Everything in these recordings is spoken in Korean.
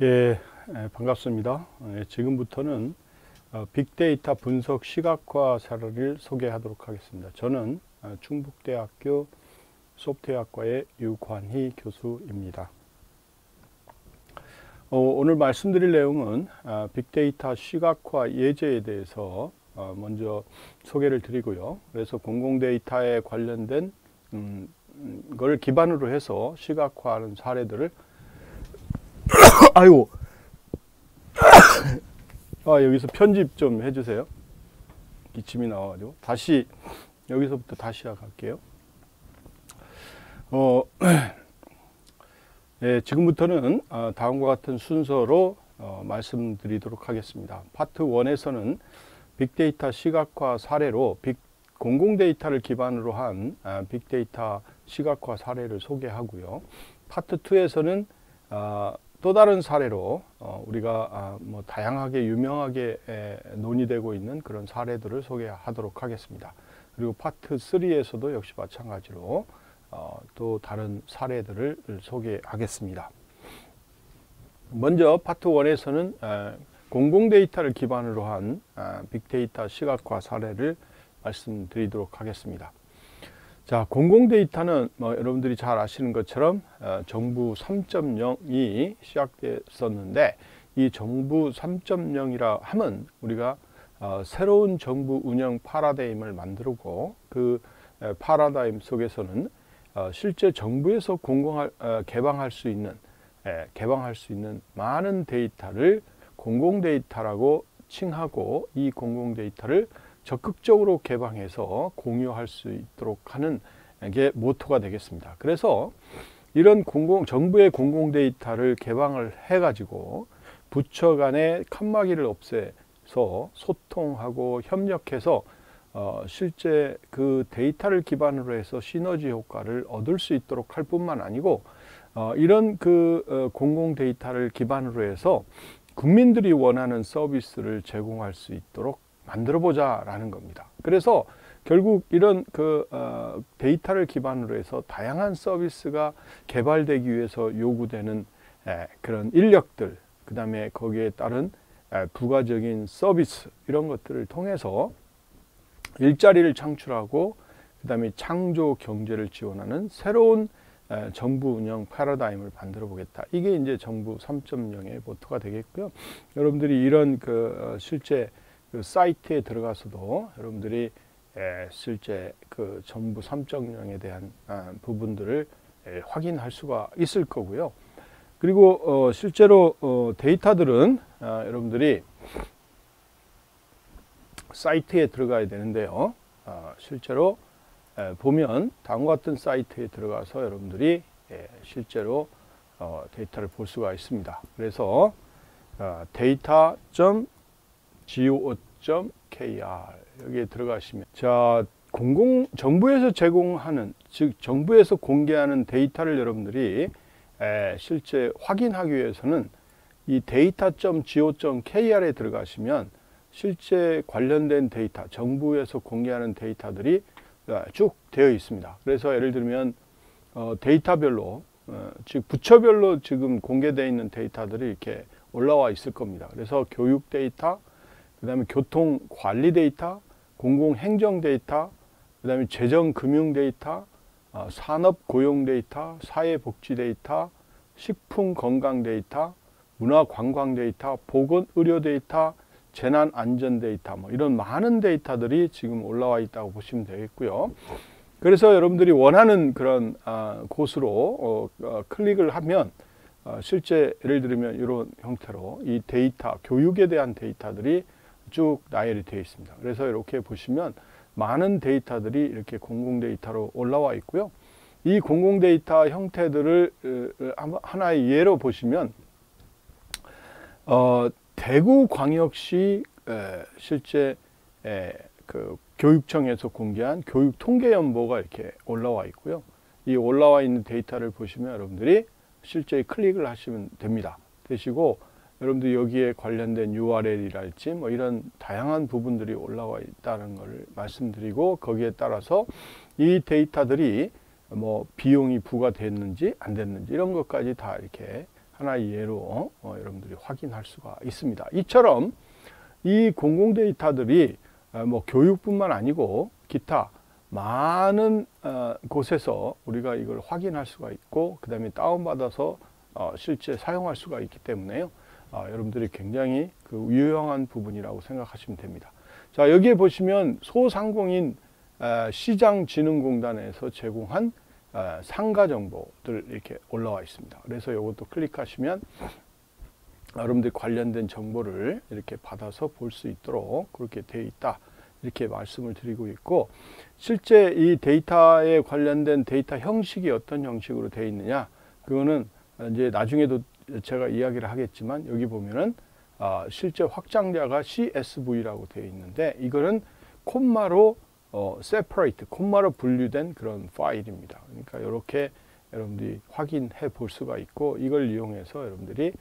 예, 반갑습니다. 지금부터는 빅데이터 분석 시각화 사례를 소개하도록 하겠습니다. 저는 충북대학교 소프트웨어학과의 유관희 교수입니다. 오늘 말씀드릴 내용은 빅데이터 시각화 예제에 대해서 먼저 소개를 드리고요. 그래서 공공데이터에 관련된 걸 기반으로 해서 시각화하는 사례들을 아이고 여기서 편집 좀 해주세요. 기침이 나와가지고 다시 여기서부터 다시 시작할게요. 네, 지금부터는 다음과 같은 순서로 말씀드리도록 하겠습니다. 파트 1에서는 빅데이터 시각화 사례로 공공데이터를 기반으로 한 빅데이터 시각화 사례를 소개하고요. 파트 2에서는 또 다른 사례로 우리가 다양하게 유명하게 논의되고 있는 그런 사례들을 소개하도록 하겠습니다. 그리고 파트 3에서도 역시 마찬가지로 또 다른 사례들을 소개하겠습니다. 먼저 파트 1에서는 공공데이터를 기반으로 한 빅데이터 시각화 사례를 말씀드리도록 하겠습니다. 자, 공공데이터는 여러분들이 잘 아시는 것처럼 정부 3.0이 시작됐었는데, 이 정부 3.0이라 하면 우리가 새로운 정부 운영 파라다임을 만들고, 그 파라다임 속에서는 실제 정부에서 개방할 수 있는 많은 데이터를 공공데이터라고 칭하고, 이 공공데이터를 적극적으로 개방해서 공유할 수 있도록 하는 게 모토가 되겠습니다. 그래서 이런 정부의 공공데이터를 개방을 해가지고 부처 간의 칸막이를 없애서 소통하고 협력해서 실제 그 데이터를 기반으로 해서 시너지 효과를 얻을 수 있도록 할 뿐만 아니고, 이런 공공데이터를 기반으로 해서 국민들이 원하는 서비스를 제공할 수 있도록 만들어보자 라는 겁니다. 그래서 결국 이런 데이터를 기반으로 해서 다양한 서비스가 개발되기 위해서 요구되는 그런 인력들, 그 다음에 거기에 따른 부가적인 서비스, 이런 것들을 통해서 일자리를 창출하고, 그 다음에 창조 경제를 지원하는 새로운 정부 운영 패러다임을 만들어 보겠다. 이게 이제 정부 3.0의 모토가 되겠고요. 여러분들이 이런 실제 사이트에 들어가서도 여러분들이 실제 정부 3.0에 대한 부분들을 확인할 수가 있을 거고요. 그리고 실제로 데이터들은 여러분들이 사이트에 들어가야 되는데요. 실제로 보면 다음과 같은 사이트에 들어가서 여러분들이 실제로 데이터를 볼 수가 있습니다. 그래서 data.go.kr 여기에 들어가시면, 자, 정부에서 제공하는, 즉 정부에서 공개하는 데이터를 여러분들이 실제 확인하기 위해서는 이 data.go.kr에 들어가시면 실제 관련된 데이터, 정부에서 공개하는 데이터들이 쭉 되어 있습니다. 그래서 예를 들면 데이터별로, 즉 부처별로 지금 공개되어 있는 데이터들이 이렇게 올라와 있을 겁니다. 그래서 교육 데이터, 그 다음에 교통 관리 데이터, 공공행정 데이터, 그 다음에 재정 금융 데이터, 산업 고용 데이터, 사회복지 데이터, 식품 건강 데이터, 문화 관광 데이터, 보건 의료 데이터, 재난 안전 데이터, 이런 많은 데이터들이 지금 올라와 있다고 보시면 되겠고요. 그래서 여러분들이 원하는 그런 곳으로 클릭을 하면 실제 예를 들면 이런 형태로 이 데이터, 교육에 대한 데이터들이 쭉 나열이 되어 있습니다. 그래서 이렇게 보시면 많은 데이터들이 이렇게 공공데이터로 올라와 있고요. 이 공공데이터 형태들을 하나의 예로 보시면 대구광역시 실제 교육청에서 공개한 교육 통계 연보가 이렇게 올라와 있고요. 이 올라와 있는 데이터를 보시면 여러분들이 실제 클릭을 하시면 됩니다. 되시고, 여러분들 여기에 관련된 URL이랄지 이런 다양한 부분들이 올라와 있다는 걸 말씀드리고, 거기에 따라서 이 데이터들이 비용이 부과됐는지 안 됐는지 이런 것까지 다 이렇게 하나의 예로 여러분들이 확인할 수가 있습니다. 이처럼 이 공공 데이터들이 뭐 교육뿐만 아니고 기타 많은 곳에서 우리가 이걸 확인할 수가 있고 그 다음에 다운받아서 실제 사용할 수가 있기 때문에요. 여러분들이 굉장히 그 유용한 부분이라고 생각하시면 됩니다. 자, 여기에 보시면 소상공인 시장진흥공단에서 제공한 상가 정보들 이렇게 올라와 있습니다. 그래서 이것도 클릭하시면 여러분들 관련된 정보를 이렇게 받아서 볼 수 있도록 그렇게 되어 있다. 이렇게 말씀을 드리고 있고, 실제 이 데이터에 관련된 데이터 형식이 어떤 형식으로 되어 있느냐, 그거는 이제 나중에도 제가 이야기를 하겠지만, 여기 보면은 실제 확장자가 CSV라고 되어 있는데, 이거는 콤마로 separate, 콤마로 분류된 그런 파일입니다. 그러니까 이렇게 여러분들이 확인해 볼 수가 있고, 이걸 이용해서 여러분들이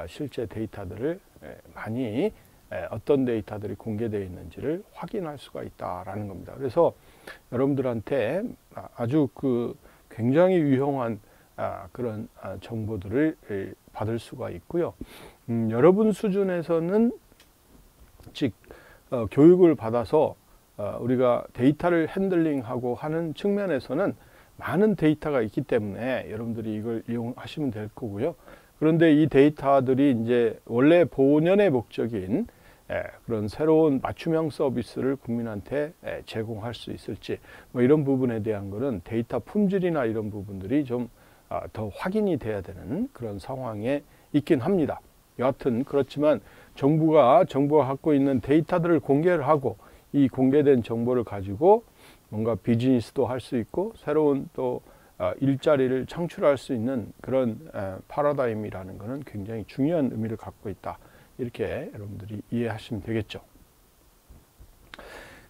실제 데이터들을 많이 어떤 데이터들이 공개되어 있는지를 확인할 수가 있다라는 겁니다. 그래서 여러분들한테 아주 그 굉장히 유용한 그런 정보들을 받을 수가 있고요. 여러분 수준에서는 즉 교육을 받아서 우리가 데이터를 핸들링하고 하는 측면에서는 많은 데이터가 있기 때문에 여러분들이 이걸 이용하시면 될 거고요. 그런데 이 데이터들이 이제 원래 본연의 목적인 그런 새로운 맞춤형 서비스를 국민한테 제공할 수 있을지 뭐 이런 부분에 대한 거는 데이터 품질이나 이런 부분들이 좀 더 확인이 돼야 되는 그런 상황에 있긴 합니다. 여하튼 그렇지만 정부가 갖고 있는 데이터들을 공개를 하고 이 공개된 정보를 가지고 뭔가 비즈니스도 할 수 있고 새로운 또 일자리를 창출할 수 있는 그런 패러다임이라는 것은 굉장히 중요한 의미를 갖고 있다. 이렇게 여러분들이 이해하시면 되겠죠.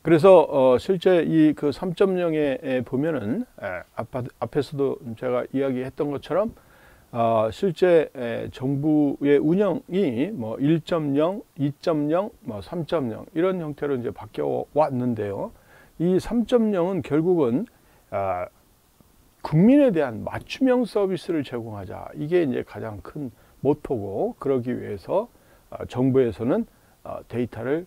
그래서 실제 이 그 3.0에 보면은 앞에서도 제가 이야기했던 것처럼 실제 정부의 운영이 뭐 1.0, 2.0, 뭐 3.0 이런 형태로 이제 바뀌어 왔는데요. 이 3.0은 결국은 국민에 대한 맞춤형 서비스를 제공하자. 이게 이제 가장 큰 모토고, 그러기 위해서 정부에서는 데이터를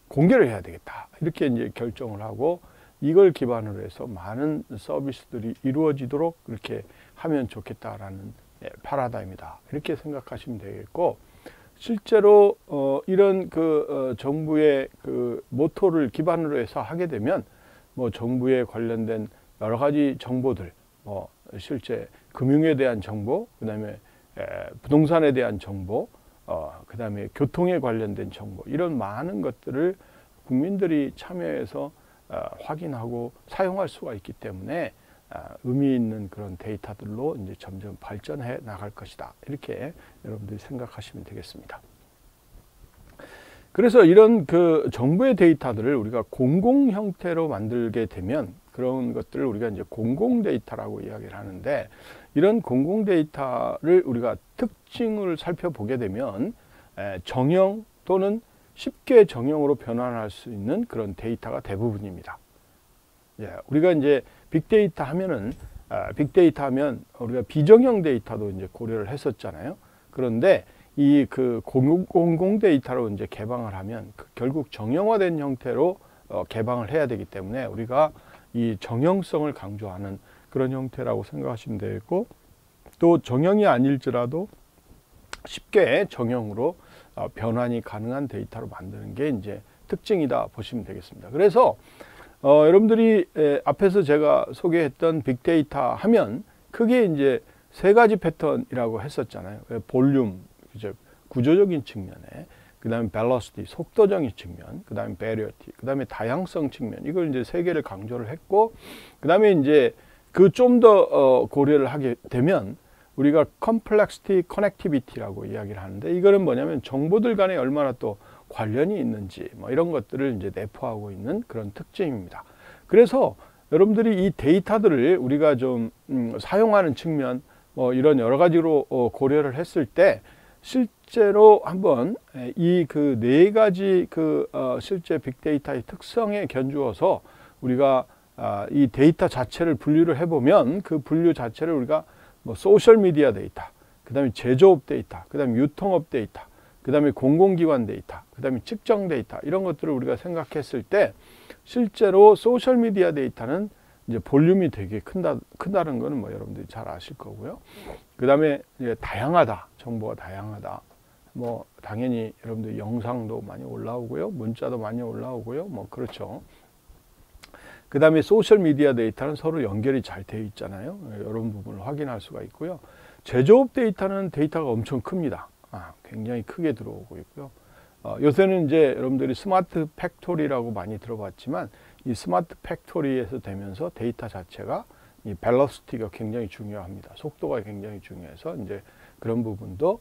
공개를 해야 되겠다. 이렇게 이제 결정을 하고 이걸 기반으로 해서 많은 서비스들이 이루어지도록 그렇게 하면 좋겠다라는 패러다임이다. 이렇게 생각하시면 되겠고, 실제로 이런 그 정부의 그 모토를 기반으로 해서 하게 되면 뭐 정부에 관련된 여러 가지 정보들, 뭐 실제 금융에 대한 정보, 그다음에 부동산에 대한 정보, 그다음에 교통에 관련된 정보, 이런 많은 것들을 국민들이 참여해서 확인하고 사용할 수가 있기 때문에 의미 있는 그런 데이터들로 이제 점점 발전해 나갈 것이다. 이렇게 여러분들이 생각하시면 되겠습니다. 그래서 이런 그 정부의 데이터들을 우리가 공공 형태로 만들게 되면 그런 것들을 우리가 이제 공공 데이터라고 이야기를 하는데, 이런 공공 데이터를 우리가 특징을 살펴보게 되면 정형 또는 쉽게 정형으로 변환할 수 있는 그런 데이터가 대부분입니다. 우리가 이제 빅데이터 하면은 빅데이터 하면 우리가 비정형 데이터도 이제 고려를 했었잖아요. 그런데 이 그 공공 데이터로 이제 개방을 하면 결국 정형화된 형태로 개방을 해야 되기 때문에 우리가 이 정형성을 강조하는 그런 형태라고 생각하시면 되겠고, 또 정형이 아닐지라도 쉽게 정형으로 변환이 가능한 데이터로 만드는 게 이제 특징이다 보시면 되겠습니다. 그래서 여러분들이 앞에서 제가 소개했던 빅데이터 하면 크게 이제 세 가지 패턴이라고 했었잖아요. 볼륨, 구조적인 측면에, 그 다음에 벨로시티, 속도적인 측면, 그 다음에 베리어티, 그 다음에 다양성 측면, 이걸 이제 세 개를 강조를 했고, 그 다음에 이제 그 좀 더 고려를 하게 되면 우리가 complexity, connectivity라고 이야기를 하는데, 이거는 뭐냐면 정보들 간에 얼마나 또 관련이 있는지 뭐 이런 것들을 이제 내포하고 있는 그런 특징입니다. 그래서 여러분들이 이 데이터들을 우리가 좀 사용하는 측면 뭐 이런 여러 가지로 고려를 했을 때 실제로 한번 이 그 네 가지 그 실제 빅데이터의 특성에 견주어서 우리가 이 데이터 자체를 분류를 해보면 그 분류 자체를 우리가 뭐 소셜 미디어 데이터, 그 다음에 제조업 데이터, 그 다음에 유통업 데이터, 그 다음에 공공기관 데이터, 그 다음에 측정 데이터, 이런 것들을 우리가 생각했을 때 실제로 소셜 미디어 데이터는 이제 볼륨이 되게 큰다는 거는 뭐 여러분들이 잘 아실 거고요. 그 다음에 다양하다, 정보가 다양하다. 뭐 당연히 여러분들 영상도 많이 올라오고요, 문자도 많이 올라오고요, 뭐 그렇죠. 그 다음에 소셜 미디어 데이터는 서로 연결이 잘 되어 있잖아요. 이런 부분을 확인할 수가 있고요. 제조업 데이터는 데이터가 엄청 큽니다. 굉장히 크게 들어오고 있고요. 요새는 이제 여러분들이 스마트 팩토리라고 많이 들어봤지만 이 스마트 팩토리에서 되면서 데이터 자체가 이 벨로시티가 굉장히 중요합니다. 속도가 굉장히 중요해서 이제 그런 부분도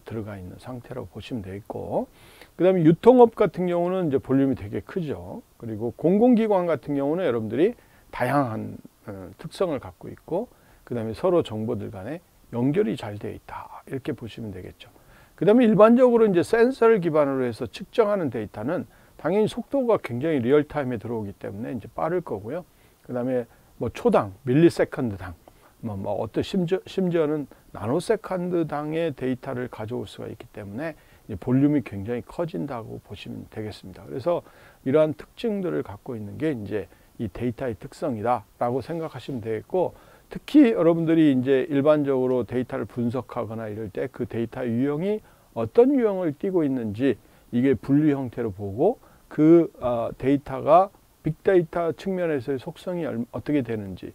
들어가 있는 상태라고 보시면 되겠고, 그 다음에 유통업 같은 경우는 이제 볼륨이 되게 크죠. 그리고 공공기관 같은 경우는 여러분들이 다양한 특성을 갖고 있고, 그 다음에 서로 정보들 간에 연결이 잘 되어 있다, 이렇게 보시면 되겠죠. 그 다음에 일반적으로 이제 센서를 기반으로 해서 측정하는 데이터는 당연히 속도가 굉장히 리얼타임에 들어오기 때문에 이제 빠를 거고요. 그 다음에 뭐 초당, 밀리세컨드당, 어떤 심지어는 나노세컨드당의 데이터를 가져올 수가 있기 때문에 볼륨이 굉장히 커진다고 보시면 되겠습니다. 그래서 이러한 특징들을 갖고 있는 게 이제 이 데이터의 특성이다라고 생각하시면 되겠고, 특히 여러분들이 이제 일반적으로 데이터를 분석하거나 이럴 때 그 데이터 유형이 어떤 유형을 띠고 있는지 이게 분류 형태로 보고 그 데이터가 빅데이터 측면에서의 속성이 어떻게 되는지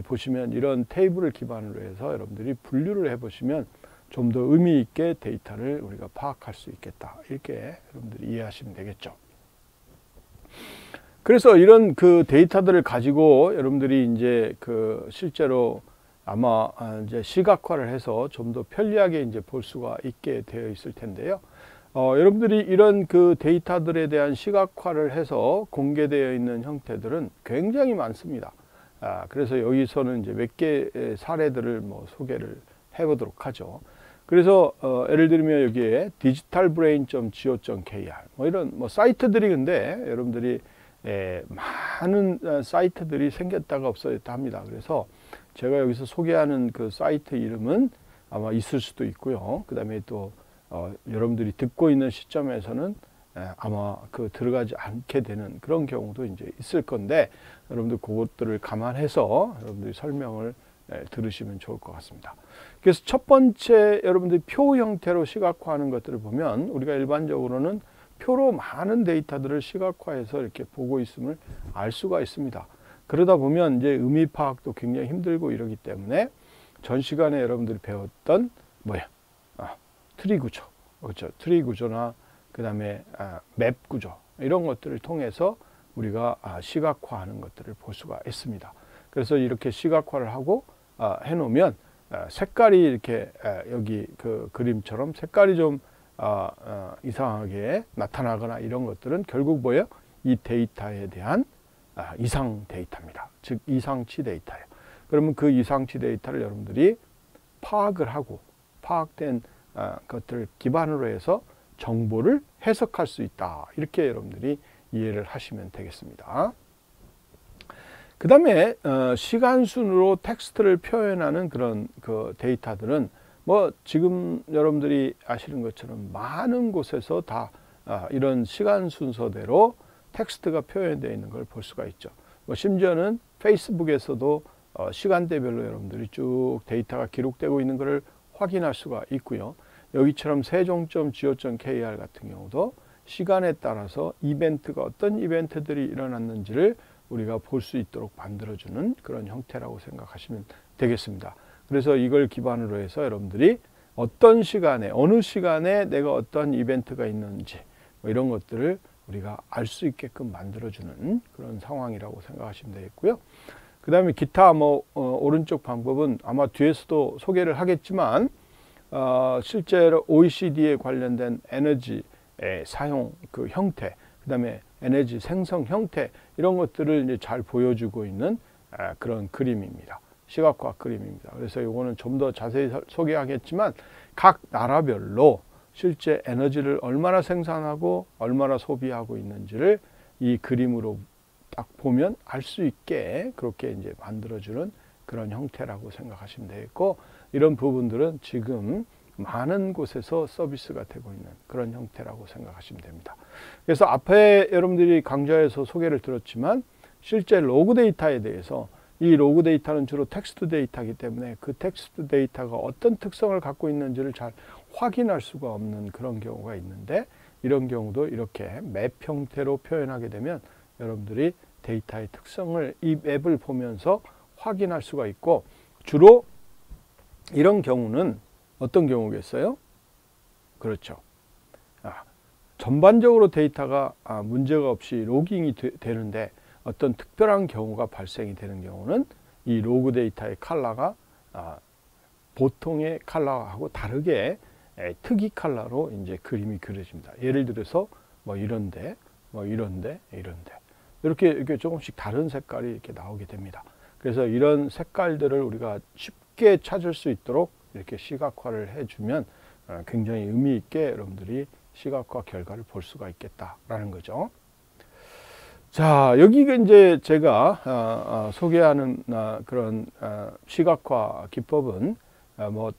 보시면 이런 테이블을 기반으로 해서 여러분들이 분류를 해보시면 좀 더 의미 있게 데이터를 우리가 파악할 수 있겠다, 이렇게 여러분들이 이해하시면 되겠죠. 그래서 이런 그 데이터들을 가지고 여러분들이 이제 그 실제로 아마 이제 시각화를 해서 좀 더 편리하게 이제 볼 수가 있게 되어 있을 텐데요. 여러분들이 이런 그 데이터들에 대한 시각화를 해서 공개되어 있는 형태들은 굉장히 많습니다. 그래서 여기서는 이제 몇 개의 사례들을 뭐 소개를 해보도록 하죠. 그래서 예를 들면 여기에 digitalbrain.go.kr 뭐 이런 뭐 사이트들이, 근데 여러분들이 많은 사이트들이 생겼다가 없어졌다 합니다. 그래서 제가 여기서 소개하는 그 사이트 이름은 아마 있을 수도 있고요. 그 다음에 또 여러분들이 듣고 있는 시점에서는 아마 그 들어가지 않게 되는 그런 경우도 이제 있을 건데, 여러분들 그것들을 감안해서 여러분들이 설명을 들으시면 좋을 것 같습니다. 그래서 첫 번째 여러분들이 표 형태로 시각화하는 것들을 보면 우리가 일반적으로는 표로 많은 데이터들을 시각화해서 이렇게 보고 있음을 알 수가 있습니다. 그러다 보면 이제 의미 파악도 굉장히 힘들고 이러기 때문에 전 시간에 여러분들이 배웠던 트리 구조, 그렇죠? 트리 구조나 그 다음에 맵 구조, 이런 것들을 통해서 우리가 시각화하는 것들을 볼 수가 있습니다. 그래서 이렇게 시각화를 하고 해놓으면 색깔이 이렇게 여기 그 그림처럼 색깔이 좀 이상하게 나타나거나 이런 것들은 결국 뭐예요? 이 데이터에 대한 이상 데이터입니다. 즉 이상치 데이터예요. 그러면 그 이상치 데이터를 여러분들이 파악을 하고 파악된 것들을 기반으로 해서 정보를 해석할 수 있다, 이렇게 여러분들이 이해를 하시면 되겠습니다. 그 다음에 시간순으로 텍스트를 표현하는 그런 그 데이터들은 뭐 지금 여러분들이 아시는 것처럼 많은 곳에서 다 이런 시간 순서대로 텍스트가 표현되어 있는 걸 볼 수가 있죠. 뭐 심지어는 페이스북에서도 시간대별로 여러분들이 쭉 데이터가 기록되고 있는 것을 확인할 수가 있고요. 여기처럼 세종.go.kr 같은 경우도 시간에 따라서 이벤트가 어떤 이벤트들이 일어났는지를 우리가 볼 수 있도록 만들어주는 그런 형태라고 생각하시면 되겠습니다. 그래서 이걸 기반으로 해서 여러분들이 어떤 시간에, 어느 시간에 내가 어떤 이벤트가 있는지 뭐 이런 것들을 우리가 알 수 있게끔 만들어주는 그런 상황이라고 생각하시면 되겠고요. 그 다음에 기타 오른쪽 방법은 아마 뒤에서도 소개를 하겠지만 실제로 OECD에 관련된 에너지의 사용 그 형태, 그 다음에 에너지 생성 형태, 이런 것들을 이제 잘 보여주고 있는 그런 그림입니다. 시각화 그림입니다. 그래서 이거는 좀 더 자세히 소개하겠지만 각 나라별로 실제 에너지를 얼마나 생산하고 얼마나 소비하고 있는지를 이 그림으로 딱 보면 알 수 있게 그렇게 이제 만들어주는 그런 형태라고 생각하시면 되겠고, 이런 부분들은 지금 많은 곳에서 서비스가 되고 있는 그런 형태라고 생각하시면 됩니다. 그래서 앞에 여러분들이 강좌에서 소개를 들었지만 실제 로그 데이터에 대해서, 이 로그 데이터는 주로 텍스트 데이터이기 때문에 그 텍스트 데이터가 어떤 특성을 갖고 있는지를 잘 확인할 수가 없는 그런 경우가 있는데, 이런 경우도 이렇게 맵 형태로 표현하게 되면 여러분들이 데이터의 특성을 이 맵을 보면서 확인할 수가 있고, 주로 이런 경우는 어떤 경우겠어요? 그렇죠. 전반적으로 데이터가 문제가 없이 로깅이 되는데 어떤 특별한 경우가 발생이 되는 경우는 이 로그 데이터의 컬러가 보통의 컬러하고 다르게 특이 컬러로 이제 그림이 그려집니다. 예를 들어서 뭐 이런데 이렇게 조금씩 다른 색깔이 이렇게 나오게 됩니다. 그래서 이런 색깔들을 우리가 쉽게 찾을 수 있도록 이렇게 시각화를 해주면 굉장히 의미 있게 여러분들이 시각화 결과를 볼 수가 있겠다라는 거죠. 자, 여기가 이제 제가 소개하는 그런 시각화 기법은 뭐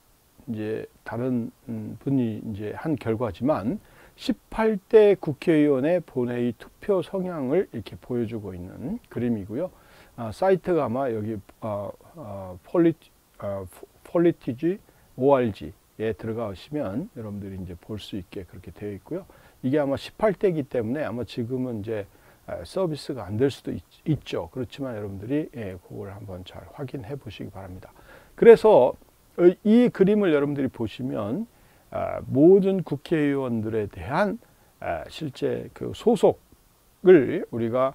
이제 다른 분이 이제 한 결과지만 18대 국회의원의 본회의 투표 성향을 이렇게 보여주고 있는 그림이고요. 사이트가 아마 여기 폴리티지 org에 들어가시면 여러분들이 이제 볼 수 있게 그렇게 되어 있고요. 이게 아마 18대이기 때문에 아마 지금은 이제 서비스가 안 될 수도 있죠. 그렇지만 여러분들이 그걸 한번 잘 확인해 보시기 바랍니다. 그래서 이 그림을 여러분들이 보시면 모든 국회의원들에 대한 실제 그 소속을 우리가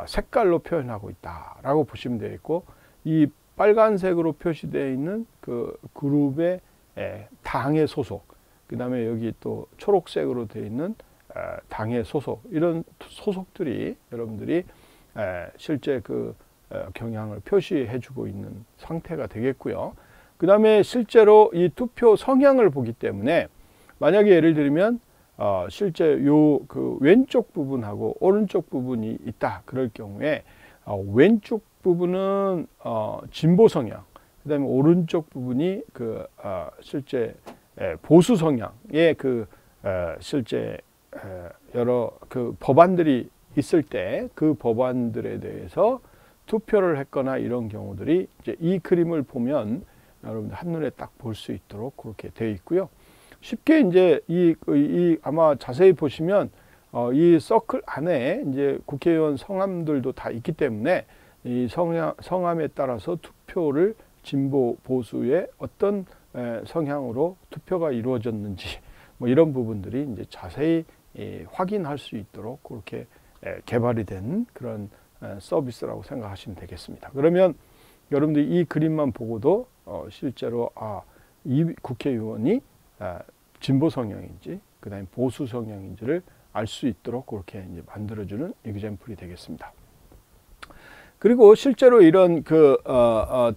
색깔로 표현하고 있다라고 보시면 되겠고, 이 빨간색으로 표시되어 있는 그 그룹의 당의 소속, 그 다음에 여기 또 초록색으로 되어 있는 당의 소속, 이런 소속들이 여러분들이 실제 그 경향을 표시해 주고 있는 상태가 되겠고요. 그 다음에 실제로 이 투표 성향을 보기 때문에 만약에 예를 들면 실제 요 그 왼쪽 부분하고 오른쪽 부분이 있다 그럴 경우에 왼쪽 부분은 진보 성향, 그 다음에 오른쪽 부분이 그 실제 보수 성향의 그 실제 여러 그 법안들이 있을 때 그 법안들에 대해서 투표를 했거나 이런 경우들이 이제 이 그림을 보면 여러분들 한눈에 딱 볼 수 있도록 그렇게 되어 있고요. 쉽게 이제 이 아마 자세히 보시면 이 서클 안에 이제 국회의원 성함들도 다 있기 때문에 이 성함에 따라서 투표를 진보 보수의 어떤 성향으로 투표가 이루어졌는지 뭐 이런 부분들이 이제 자세히 확인할 수 있도록 그렇게 개발이 된 그런 서비스라고 생각하시면 되겠습니다. 그러면 여러분들이 이 그림만 보고도 실제로 이 국회의원이 진보 성향인지 그다음에 보수 성향인지를 알 수 있도록 그렇게 이제 만들어주는 example이 되겠습니다. 그리고 실제로 이런 그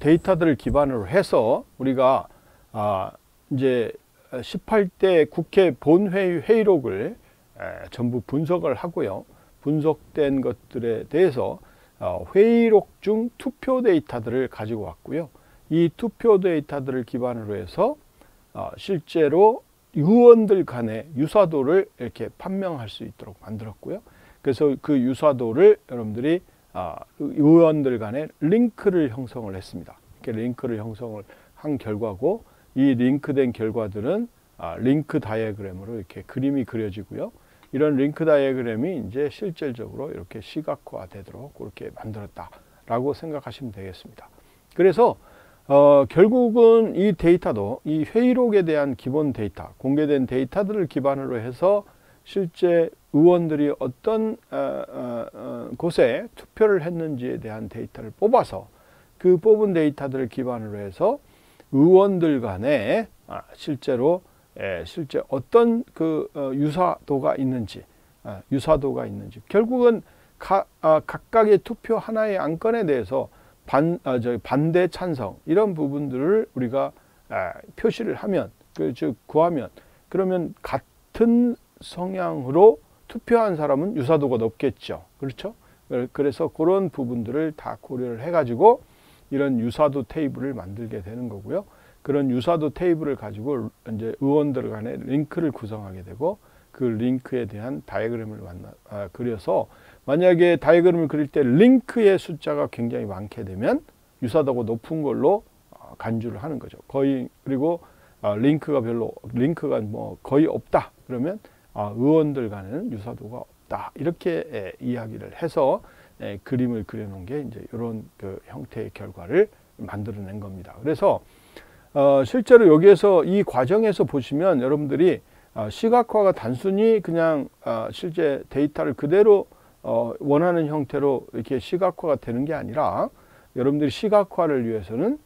데이터들을 기반으로 해서 우리가 이제 18대 국회 본회의 회의록을 전부 분석을 하고요. 분석된 것들에 대해서 회의록 중 투표 데이터들을 가지고 왔고요. 이 투표 데이터들을 기반으로 해서 실제로 의원들 간의 유사도를 이렇게 판명할 수 있도록 만들었고요. 그래서 그 유사도를 여러분들이 의원들 간의 링크를 형성을 했습니다. 이렇게 링크를 형성을 한 결과고, 이 링크된 결과들은 링크 다이어그램으로 이렇게 그림이 그려지고요. 이런 링크 다이어그램이 이제 실질적으로 이렇게 시각화되도록 그렇게 만들었다라고 생각하시면 되겠습니다. 그래서 결국은 이 데이터도 이 회의록에 대한 기본 데이터, 공개된 데이터들을 기반으로 해서 실제 의원들이 어떤 곳에 투표를 했는지에 대한 데이터를 뽑아서 그 뽑은 데이터들을 기반으로 해서 의원들 간에 실제로 실제 어떤 그 유사도가 있는지 결국은 각각의 투표 하나의 안건에 대해서 반대 찬성 이런 부분들을 우리가 표시를 하면 즉 구하면, 그러면 같은 성향으로 투표한 사람은 유사도가 높겠죠. 그렇죠? 그래서 그런 부분들을 다 고려를 해 가지고 이런 유사도 테이블을 만들게 되는 거고요. 그런 유사도 테이블을 가지고 이제 의원들 간에 링크를 구성하게 되고 그 링크에 대한 다이어그램을 그려서 만약에 다이어그램을 그릴 때 링크의 숫자가 굉장히 많게 되면 유사도가 높은 걸로 간주를 하는 거죠. 거의 그리고 링크가 뭐 거의 없다 그러면 의원들 간에는 유사도가 없다 이렇게 이야기를 해서 그림을 그려놓은 게 이제 이런 그 형태의 결과를 만들어낸 겁니다. 그래서 실제로 여기에서 이 과정에서 보시면 여러분들이 시각화가 단순히 그냥 실제 데이터를 그대로 원하는 형태로 이렇게 시각화가 되는 게 아니라 여러분들이 시각화를 위해서는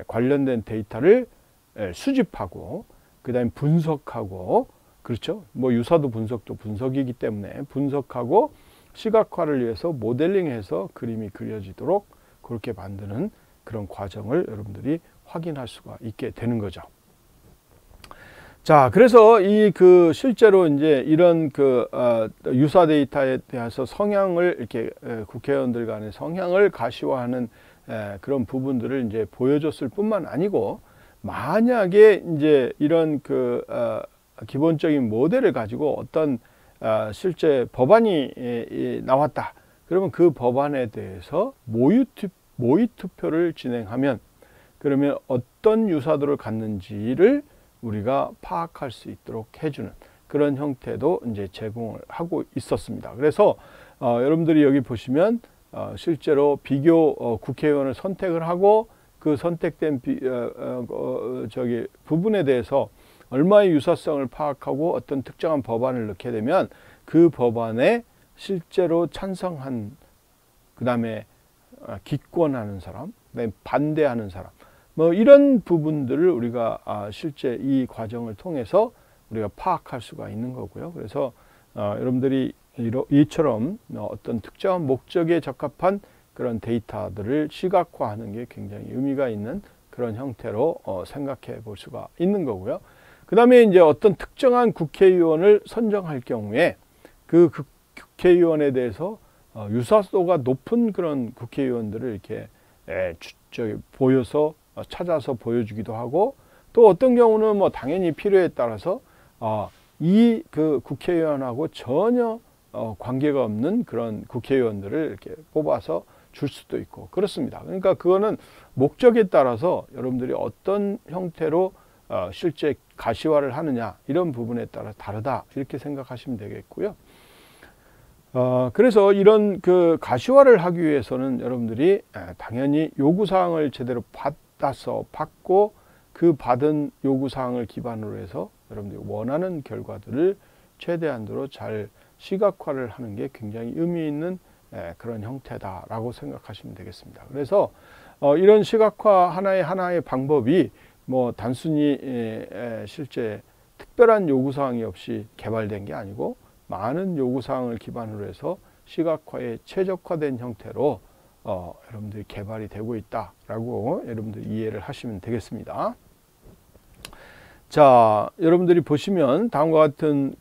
관련된 데이터를 수집하고 그 다음에 분석하고 그렇죠. 뭐 유사도 분석도 분석이기 때문에 분석하고 시각화를 위해서 모델링해서 그림이 그려지도록 그렇게 만드는 그런 과정을 여러분들이 확인할 수가 있게 되는 거죠. 자, 그래서 실제로 이제 이런 유사 데이터에 대해서 성향을 이렇게 국회의원들 간의 성향을 가시화하는 그런 부분들을 이제 보여줬을 뿐만 아니고 만약에 이제 이런 기본적인 모델을 가지고 어떤 실제 법안이 나왔다. 그러면 그 법안에 대해서 모의 투표를 진행하면 그러면 어떤 유사도를 갖는지를 우리가 파악할 수 있도록 해주는 그런 형태도 이제 제공을 하고 있었습니다. 그래서 여러분들이 여기 보시면 실제로 비교 국회의원을 선택을 하고 그 선택된 부분에 대해서 얼마의 유사성을 파악하고 어떤 특정한 법안을 넣게 되면 그 법안에 실제로 찬성한 그 다음에 기권하는 사람, 그다음에 반대하는 사람 뭐 이런 부분들을 우리가 실제 이 과정을 통해서 우리가 파악할 수가 있는 거고요. 그래서 여러분들이 이처럼 어떤 특정한 목적에 적합한 그런 데이터들을 시각화하는 게 굉장히 의미가 있는 그런 형태로 생각해 볼 수가 있는 거고요. 그 다음에 이제 어떤 특정한 국회의원을 선정할 경우에 그 국회의원에 대해서 유사도가 높은 그런 국회의원들을 이렇게 보여서 찾아서 보여주기도 하고 또 어떤 경우는 뭐 당연히 필요에 따라서 이 국회의원하고 전혀 관계가 없는 그런 국회의원들을 이렇게 뽑아서 줄 수도 있고 그렇습니다. 그러니까 그거는 목적에 따라서 여러분들이 어떤 형태로 실제 가시화를 하느냐 이런 부분에 따라 다르다 이렇게 생각하시면 되겠고요. 그래서 이런 가시화를 하기 위해서는 여러분들이 당연히 요구사항을 제대로 받고 그 받은 요구사항을 기반으로 해서 여러분들이 원하는 결과들을 최대한도로 잘 시각화를 하는 게 굉장히 의미 있는 그런 형태다라고 생각하시면 되겠습니다. 그래서 이런 시각화 하나의 방법이 뭐 단순히 실제 특별한 요구사항이 없이 개발된 게 아니고 많은 요구사항을 기반으로 해서 시각화에 최적화된 형태로 여러분들이 개발이 되고 있다라고 여러분들 이해를 하시면 되겠습니다. 자, 여러분들이 보시면 다음과 같은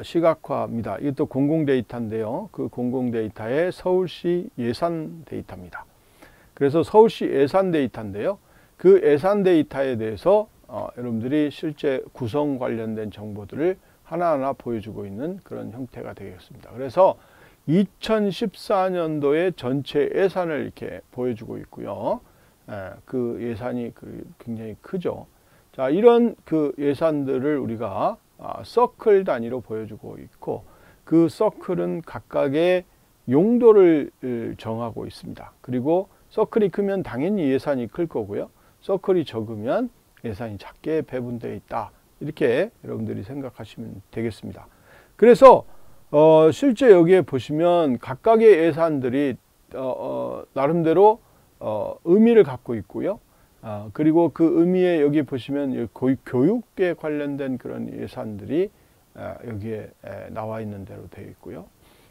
시각화입니다. 이것도 공공 데이터인데요. 그 공공 데이터의 서울시 예산 데이터입니다. 그래서 서울시 예산 데이터인데요. 그 예산 데이터에 대해서 여러분들이 실제 구성 관련된 정보들을 하나하나 보여주고 있는 그런 형태가 되겠습니다. 그래서 2014년도의 전체 예산을 이렇게 보여주고 있고요. 그 예산이 굉장히 크죠. 자, 이런 예산들을 우리가 서클 단위로 보여주고 있고 그 서클은 각각의 용도를 정하고 있습니다. 그리고 서클이 크면 당연히 예산이 클 거고요. 서클이 적으면 예산이 작게 배분되어 있다. 이렇게 여러분들이 생각하시면 되겠습니다. 그래서 실제 여기에 보시면 각각의 예산들이 나름대로 의미를 갖고 있고요. 그리고 그 의미에 여기 보시면 교육에 관련된 그런 예산들이 여기에 나와 있는 대로 되어 있고요.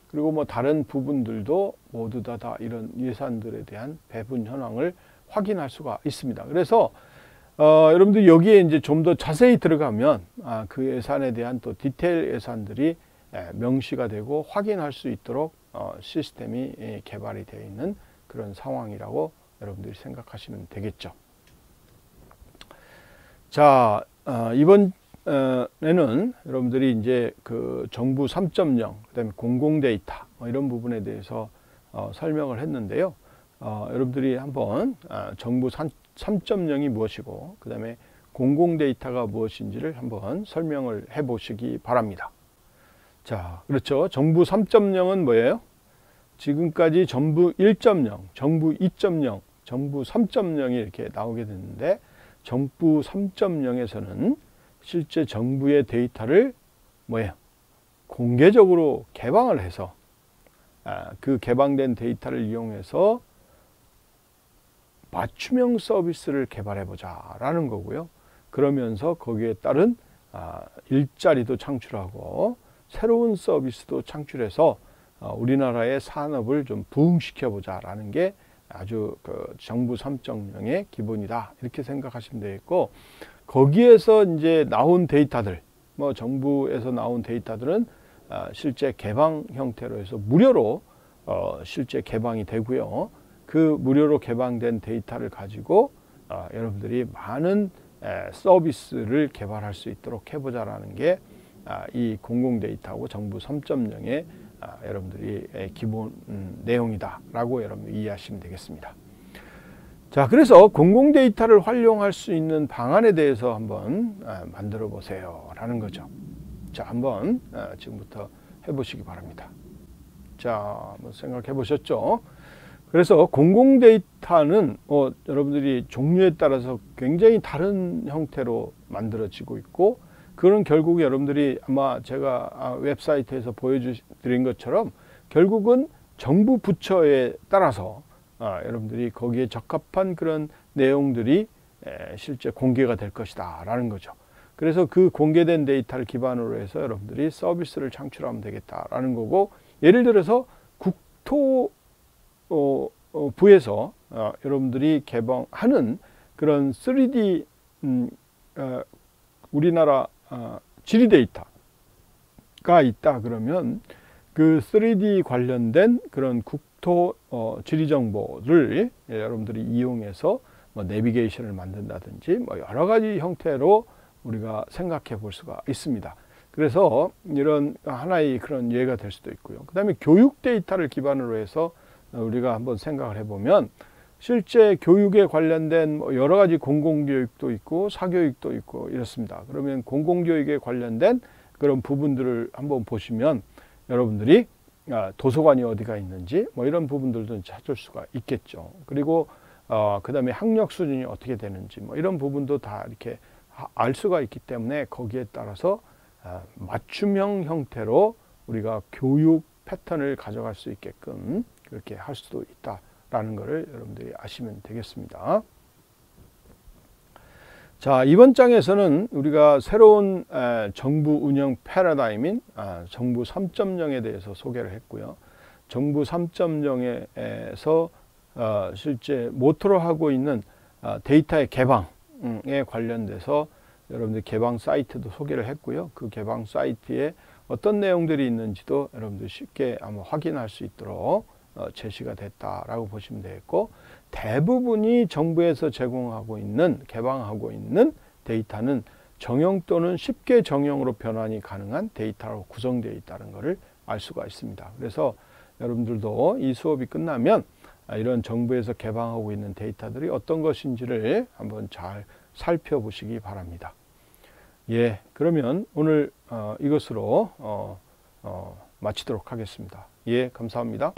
그리고 뭐 다른 부분들도 모두 다 이런 예산들에 대한 배분 현황을 확인할 수가 있습니다. 그래서 여러분들 여기에 이제 좀 더 자세히 들어가면 그 예산에 대한 또 디테일 예산들이 명시가 되고 확인할 수 있도록 시스템이 개발이 되어 있는 그런 상황이라고 여러분들이 생각하시면 되겠죠. 자, 이번에는 여러분들이 이제 그 정부 3.0, 그다음에 공공 데이터 이런 부분에 대해서 설명을 했는데요. 여러분들이 한번 정부 3.0이 무엇이고 그다음에 공공 데이터가 무엇인지를 한번 설명을 해 보시기 바랍니다. 자, 그렇죠. 정부 3.0은 뭐예요? 지금까지 정부 1.0, 정부 2.0, 정부 3.0이 이렇게 나오게 됐는데 정부 3.0에서는 실제 정부의 데이터를 뭐예요? 공개적으로 개방을 해서 그 개방된 데이터를 이용해서 맞춤형 서비스를 개발해 보자 라는 거고요. 그러면서 거기에 따른 일자리도 창출하고 새로운 서비스도 창출해서 우리나라의 산업을 좀 부흥시켜 보자 라는 게 아주 그 정부 3.0의 기본이다 이렇게 생각하시면 되겠고, 거기에서 이제 나온 데이터들, 뭐 정부에서 나온 데이터들은 실제 개방 형태로 해서 무료로 실제 개방이 되고요. 그 무료로 개방된 데이터를 가지고 여러분들이 많은 서비스를 개발할 수 있도록 해보자라는 게 이 공공 데이터하고 정부 3.0의 여러분들이 기본 내용이다라고 여러분 이해하시면 되겠습니다. 자, 그래서 공공 데이터를 활용할 수 있는 방안에 대해서 한번 만들어 보세요라는 거죠. 자, 한번 지금부터 해보시기 바랍니다. 자, 한번 생각해 보셨죠? 그래서 공공 데이터는 여러분들이 종류에 따라서 굉장히 다른 형태로 만들어지고 있고, 그건 결국 여러분들이 아마 제가 웹사이트에서 보여드린 것처럼 결국은 정부 부처에 따라서 여러분들이 거기에 적합한 그런 내용들이 실제 공개가 될 것이다 라는 거죠. 그래서 그 공개된 데이터를 기반으로 해서 여러분들이 서비스를 창출하면 되겠다라는 거고, 예를 들어서 국토부에서 여러분들이 개방하는 그런 3D 우리나라 지리 데이터가 있다 그러면 그 3D 관련된 그런 국토 지리 정보를 여러분들이 이용해서 뭐 내비게이션을 만든다든지 뭐 여러 가지 형태로 우리가 생각해 볼 수가 있습니다. 그래서 이런 하나의 그런 예가 될 수도 있고요. 그 다음에 교육 데이터를 기반으로 해서 우리가 한번 생각을 해보면 실제 교육에 관련된 여러 가지 공공교육도 있고 사교육도 있고 이렇습니다. 그러면 공공교육에 관련된 그런 부분들을 한번 보시면 여러분들이 도서관이 어디가 있는지 뭐 이런 부분들도 찾을 수가 있겠죠. 그리고 그 다음에 학력 수준이 어떻게 되는지 뭐 이런 부분도 다 이렇게 알 수가 있기 때문에 거기에 따라서 맞춤형 형태로 우리가 교육 패턴을 가져갈 수 있게끔 그렇게 할 수도 있다라는 것을 여러분들이 아시면 되겠습니다. 자, 이번 장에서는 우리가 새로운 정부 운영 패러다임인 정부 3.0에 대해서 소개를 했고요. 정부 3.0에서 실제 모토로 하고 있는 데이터의 개방에 관련돼서 여러분들 개방 사이트도 소개를 했고요. 그 개방 사이트에 어떤 내용들이 있는지도 여러분들 쉽게 한번 확인할 수 있도록 제시가 됐다라고 보시면 되겠고, 대부분이 정부에서 제공하고 있는 개방하고 있는 데이터는 정형 또는 쉽게 정형으로 변환이 가능한 데이터로 구성되어 있다는 것을 알 수가 있습니다. 그래서 여러분들도 이 수업이 끝나면 이런 정부에서 개방하고 있는 데이터들이 어떤 것인지를 한번 잘 살펴보시기 바랍니다. 예, 그러면 오늘 이것으로 마치도록 하겠습니다. 예, 감사합니다.